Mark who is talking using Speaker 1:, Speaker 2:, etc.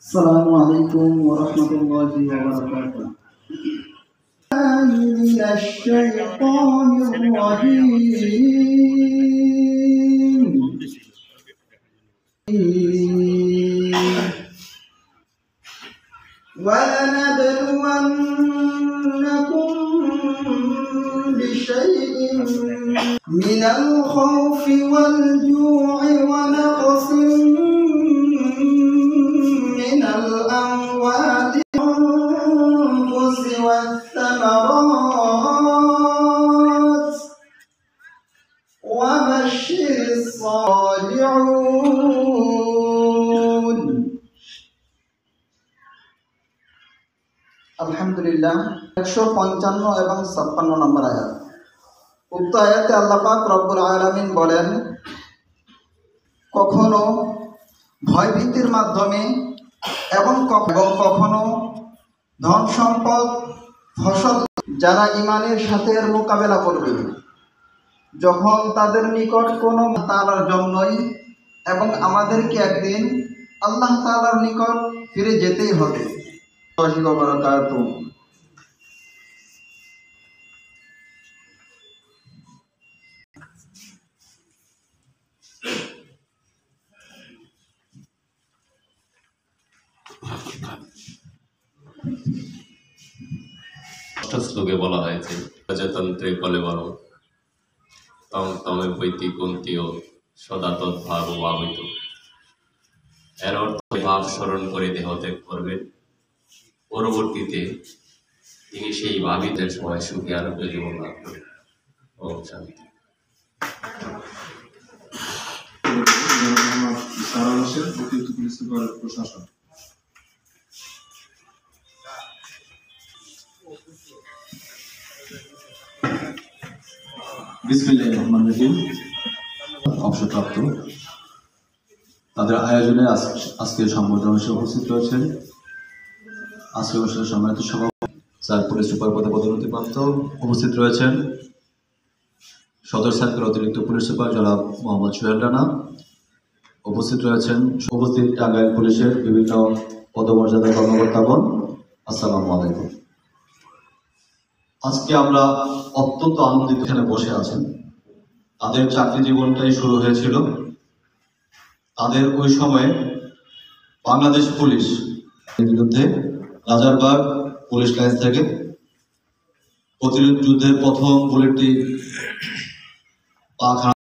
Speaker 1: السلام عليكم ورحمة الله وبركاته. من الشيطان الرجيم. ولنبلونكم بشيء من الخوف والجوع ونقص من الأموال والأنفس والثمرات وبشر الصابرين. আলহামদুলিল্লাহ 155 এবং 56 নম্বর আয়াত। উক্ত আয়াতে আল্লাহ পাক রব্বুল আলামিন বলেন, কখনো ভয়ভীতির মাধ্যমে এবং কখনো ধন সম্পদ ফসল যারা ঈমানের সাথে এর মোকাবেলা করবে, যখন তাদের নিকট কোনো তাআলার জন্যই এবং আমাদেরকে একদিন আল্লাহ তাআলার নিকট ফিরে যেতেই হবে।
Speaker 2: শ্লোকে বলা হয়েছে, প্রজাতন্ত্রে বলে বলো তম তমে বৈতি কুন্তীয় সদা তদ্ভাব ভাবিত। এর অর্থ ভাব স্মরণ করে দেহ ত্যাগ করবেন, পরবর্তীতে তিনি সেই ভাবিতের সময় সুখী আরোগ্য জীবন লাভ করবেন। ওম শান্তি।
Speaker 3: প্রশাসন বিসমিল্লাহির রহমানির রহিম। অবসরপ্রাপ্ত তাদের আয়োজনে আজকের সংবর্ধনা অনুষ্ঠানে উপস্থিত রয়েছেন আজকের অনুষ্ঠানের সম্মানিত সভাপতি স্যার পুলিশ সুপার পদে পদোন্নতিপ্রাপ্ত উপস্থিত রয়েছেন সদর সার্কেল অতিরিক্ত পুলিশ সুপার জনাব মোহাম্মদ সোহেল রানা, উপস্থিত রয়েছেন উপস্থিত টাঙ্গাইল পুলিশের বিভিন্ন পদমর্যাদার কর্মকর্তাগণ। আসসালামু আলাইকুম। আজকে আমরা অত্যন্ত আনন্দিত এখানে বসে আছেন। তাদের চাকরি জীবনটাই শুরু হয়েছিল, তাদের ওই সময়ে বাংলাদেশ পুলিশ বিরুদ্ধে রাজারবাগ পুলিশ লাইন্স থেকে প্রতিরোধ যুদ্ধের প্রথম বুলেটটি